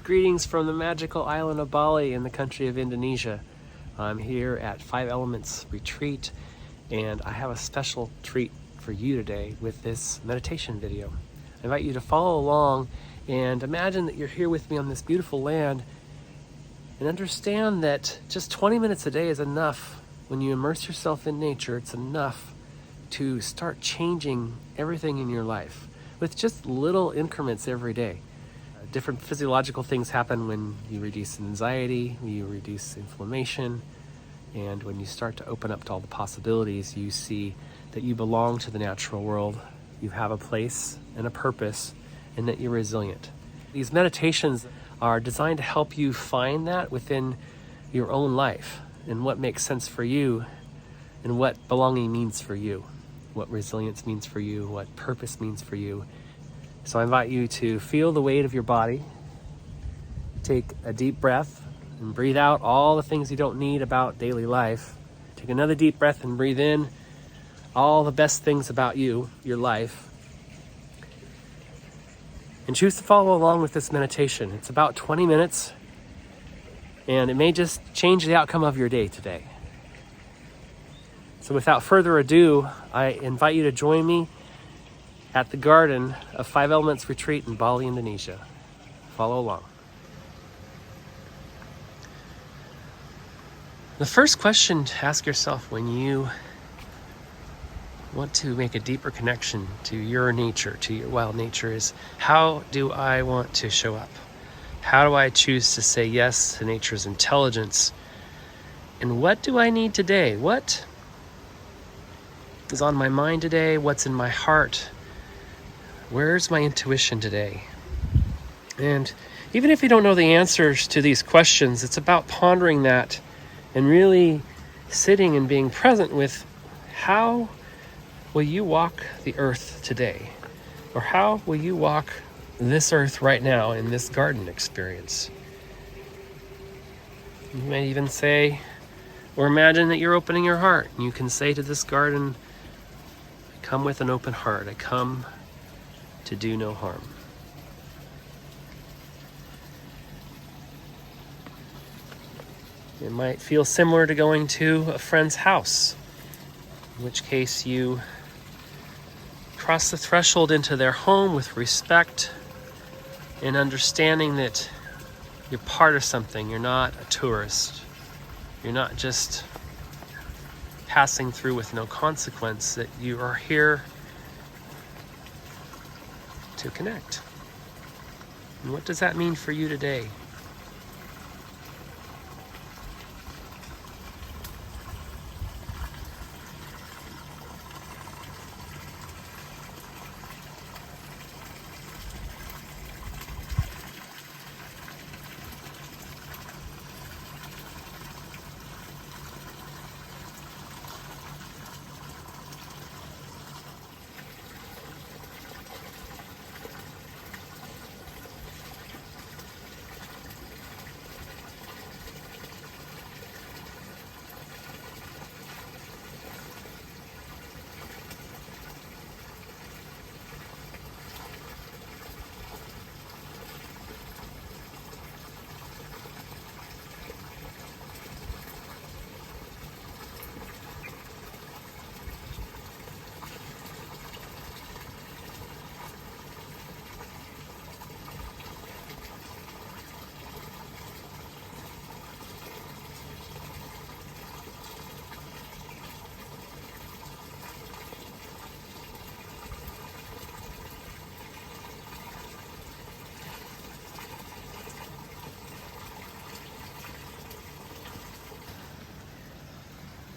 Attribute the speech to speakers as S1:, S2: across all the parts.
S1: Greetings from the magical island of Bali in the country of Indonesia. I'm here at 5 Elements Retreat, and I have a special treat for you today with this meditation video. I invite you to follow along and imagine that you're here with me on this beautiful land, and understand that just 20 minutes a day is enough. When you immerse yourself in nature, it's enough to start changing everything in your life with just little increments every day. Different physiological things happen when you reduce anxiety, when you reduce inflammation, and when you start to open up to all the possibilities, you see that you belong to the natural world, you have a place and a purpose, and that you're resilient. These meditations are designed to help you find that within your own life, and what makes sense for you, and what belonging means for you, what resilience means for you, what purpose means for you. So I invite you to feel the weight of your body, take a deep breath, and breathe out all the things you don't need about daily life. Take another deep breath and breathe in all the best things about you, your life. And choose to follow along with this meditation. It's about 20 minutes, and it may just change the outcome of your day today. So without further ado, I invite you to join me at the garden of 5 Elements Retreat in Bali, Indonesia. Follow along. The first question to ask yourself when you want to make a deeper connection to your nature, to your wild nature, is how do I want to show up? How do I choose to say yes to nature's intelligence? And what do I need today? What is on my mind today? What's in my heart? Where's my intuition today? And even if you don't know the answers to these questions, it's about pondering that and really sitting and being present with how will you walk the earth today? Or how will you walk this earth right now in this garden experience? You may even say, or imagine that you're opening your heart, and you can say to this garden, I come with an open heart. I come to do no harm. It might feel similar to going to a friend's house, in which case you cross the threshold into their home with respect and understanding that you're part of something. You're not a tourist. You're not just passing through with no consequence, that you are here to connect. And what does that mean for you today?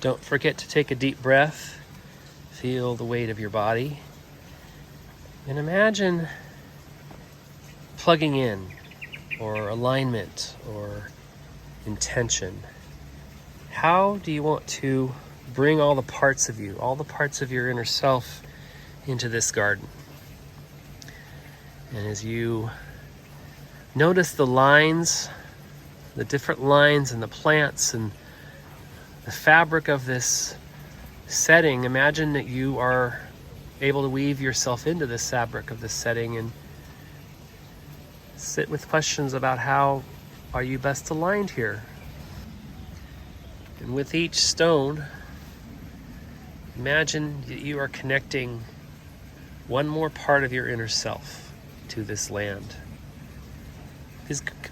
S1: Don't forget to take a deep breath, feel the weight of your body, and imagine plugging in, or alignment, or intention. How do you want to bring all the parts of you, all the parts of your inner self into this garden? And as you notice the lines, the different lines and the plants and the fabric of this setting, imagine that you are able to weave yourself into this fabric of this setting and sit with questions about how are you best aligned here. And with each stone, imagine that you are connecting one more part of your inner self to this land.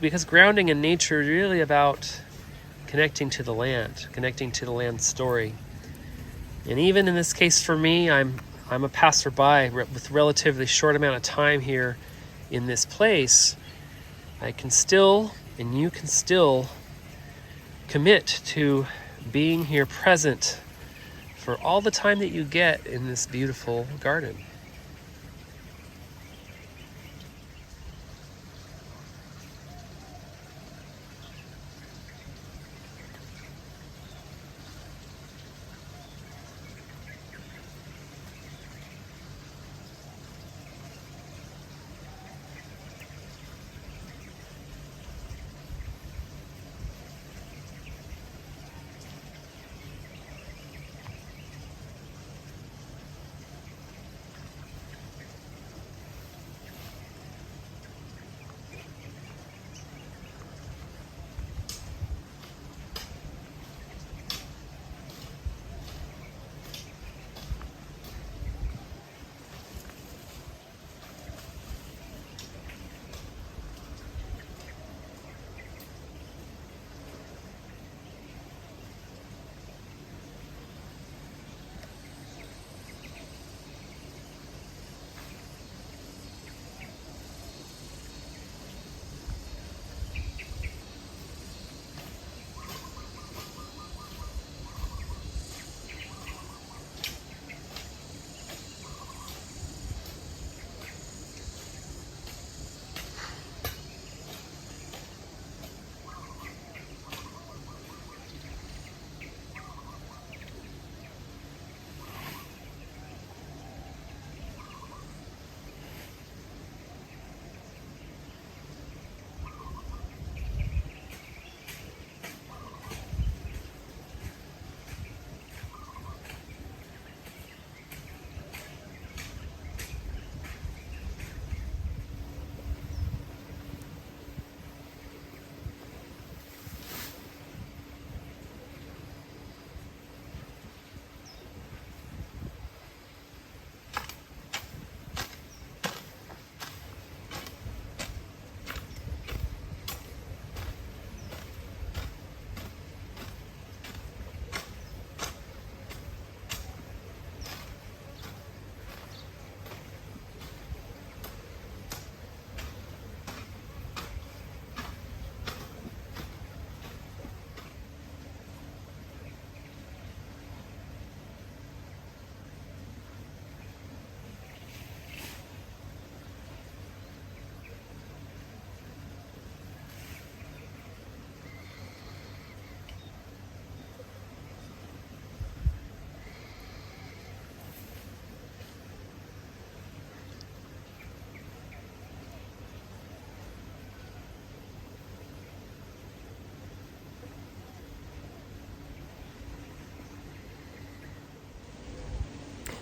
S1: Because grounding in nature is really about connecting to the land, connecting to the land story. And even in this case for me, I'm a passerby with relatively short amount of time here in this place. I can still, and you can still, commit to being here present for all the time that you get in this beautiful garden.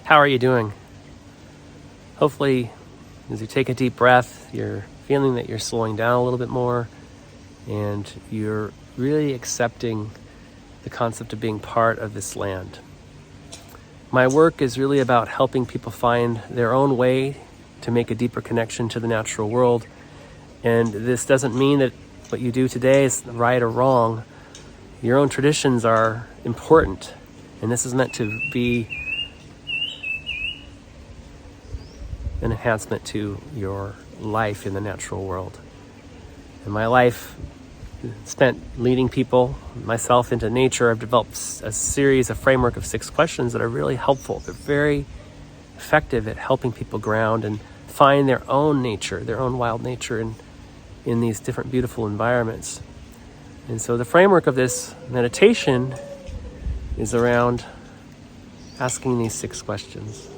S1: How are you doing? Hopefully, as you take a deep breath, you're feeling that you're slowing down a little bit more and you're really accepting the concept of being part of this land. My work is really about helping people find their own way to make a deeper connection to the natural world. And this doesn't mean that what you do today is right or wrong. Your own traditions are important, and this is meant to be an enhancement to your life in the natural world. In my life spent leading people, myself, into nature, I've developed a series, a framework of 6 questions that are really helpful. They're very effective at helping people ground and find their own nature, their own wild nature in these different beautiful environments. And so the framework of this meditation is around asking these 6 questions.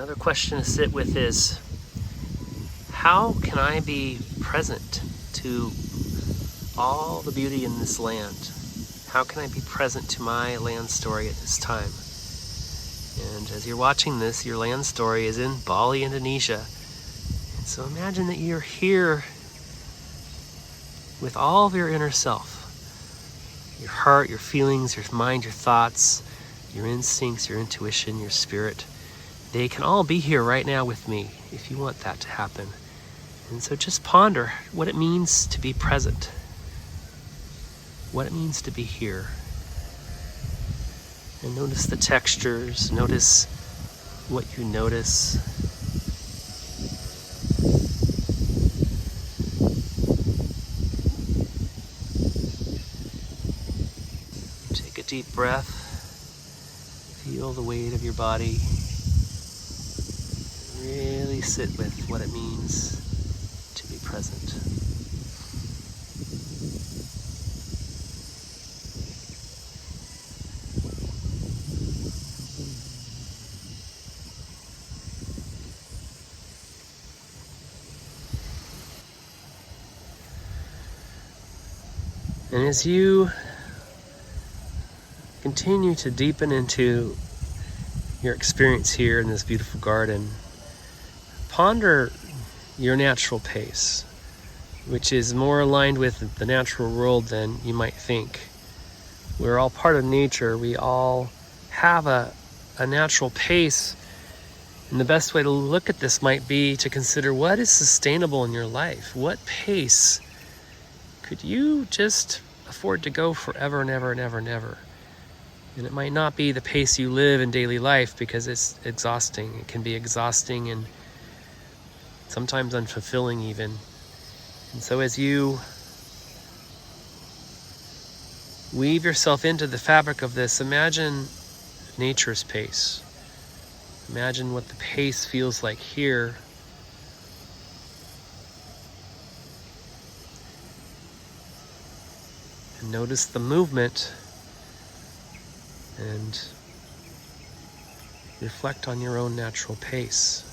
S1: Another question to sit with is, how can I be present to all the beauty in this land? How can I be present to my land story at this time? And as you're watching this, your land story is in Bali, Indonesia. And so imagine that you're here with all of your inner self. Your heart, your feelings, your mind, your thoughts, your instincts, your intuition, your spirit. They can all be here right now with me if you want that to happen. And so just ponder what it means to be present, what it means to be here. And notice the textures, notice what you notice. Take a deep breath, feel the weight of your body. Really sit with what it means to be present. And as you continue to deepen into your experience here in this beautiful garden, ponder your natural pace, which is more aligned with the natural world than you might think. We're all part of nature. We all have a natural pace. And the best way to look at this might be to consider what is sustainable in your life. What pace could you just afford to go forever and ever and ever and ever? And it might not be the pace you live in daily life, because it's exhausting. It can be exhausting and sometimes unfulfilling even. And so as you weave yourself into the fabric of this, imagine nature's pace. Imagine what the pace feels like here. And notice the movement and reflect on your own natural pace.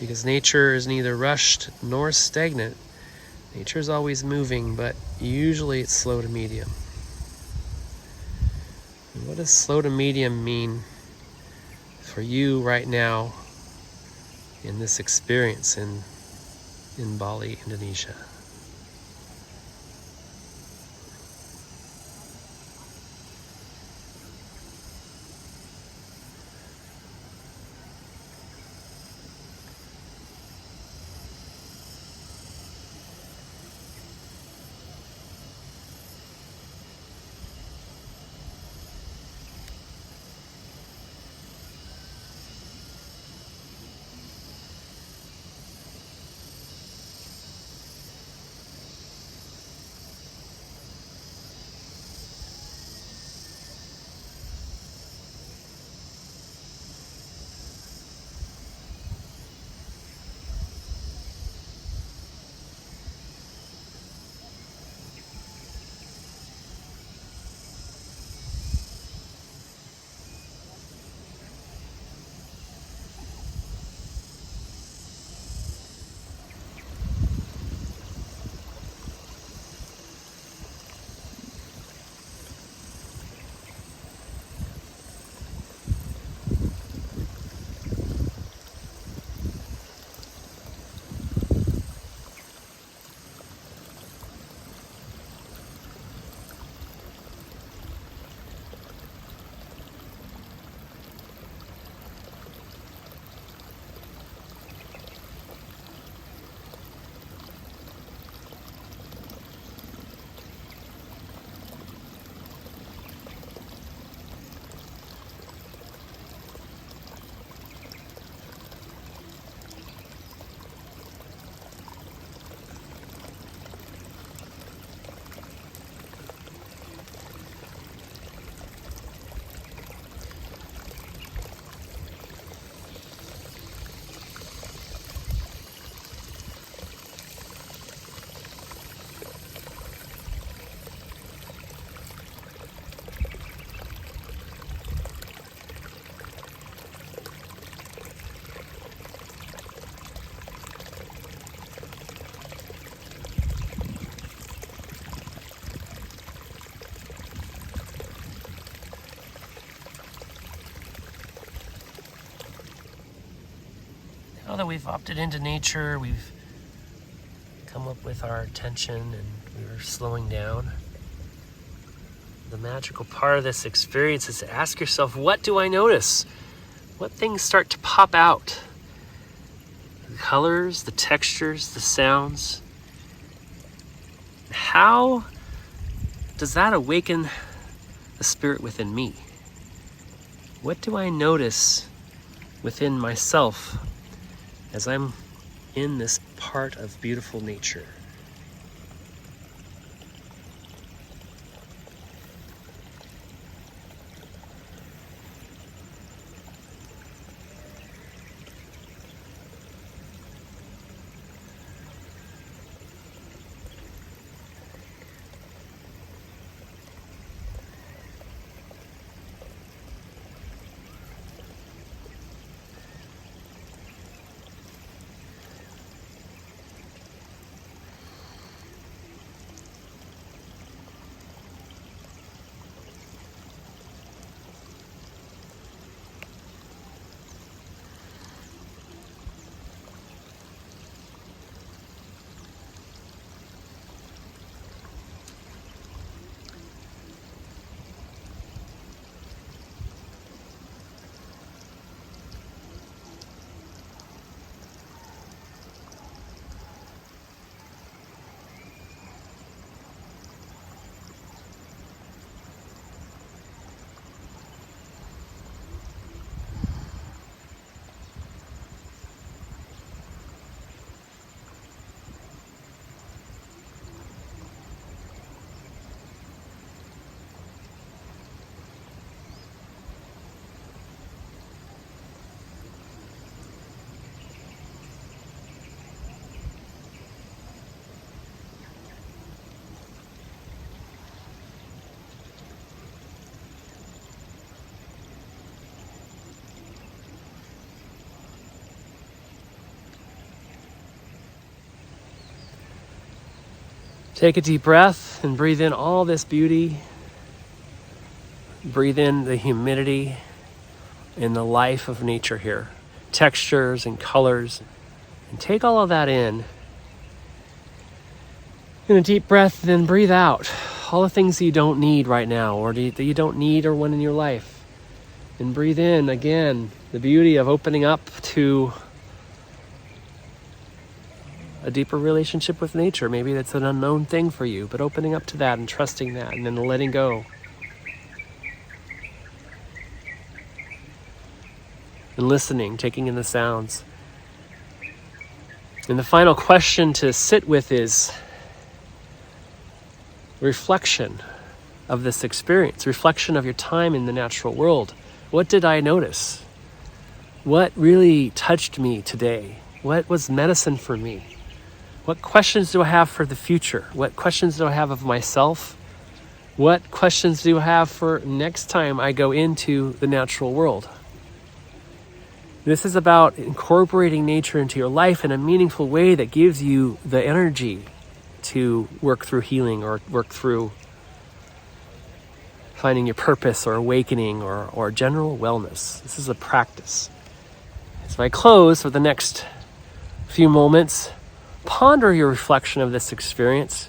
S1: Because nature is neither rushed nor stagnant. Nature is always moving, but usually it's slow to medium. And what does slow to medium mean for you right now in this experience in Bali, Indonesia? now that we've opted into nature, we've come up with our attention and we're slowing down. The magical part of this experience is to ask yourself, what do I notice? What things start to pop out? The colors, the textures, the sounds. How does that awaken the spirit within me? What do I notice within myself as I'm in this part of beautiful nature? Take a deep breath and breathe in all this beauty. Breathe in the humidity and the life of nature here. Textures and colors. And take all of that in a deep breath, then breathe out all the things that you don't need right now or that you don't need or want in your life. And breathe in again the beauty of opening up to a deeper relationship with nature. Maybe that's an unknown thing for you, but opening up to that and trusting that and then letting go. And listening, taking in the sounds. And the final question to sit with is reflection of this experience, reflection of your time in the natural world. What did I notice? What really touched me today? What was medicine for me? What questions do I have for the future? What questions do I have of myself? What questions do I have for next time I go into the natural world? This is about incorporating nature into your life in a meaningful way that gives you the energy to work through healing or work through finding your purpose or awakening or general wellness. This is a practice. So I close for the next few moments. Ponder your reflection of this experience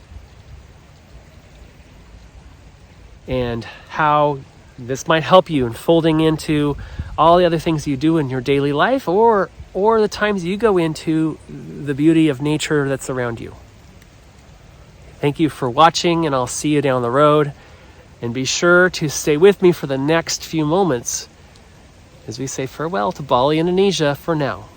S1: and how this might help you in folding into all the other things you do in your daily life or the times you go into the beauty of nature that's around you. Thank you for watching, and I'll see you down the road. And be sure to stay with me for the next few moments as we say farewell to Bali, Indonesia for now.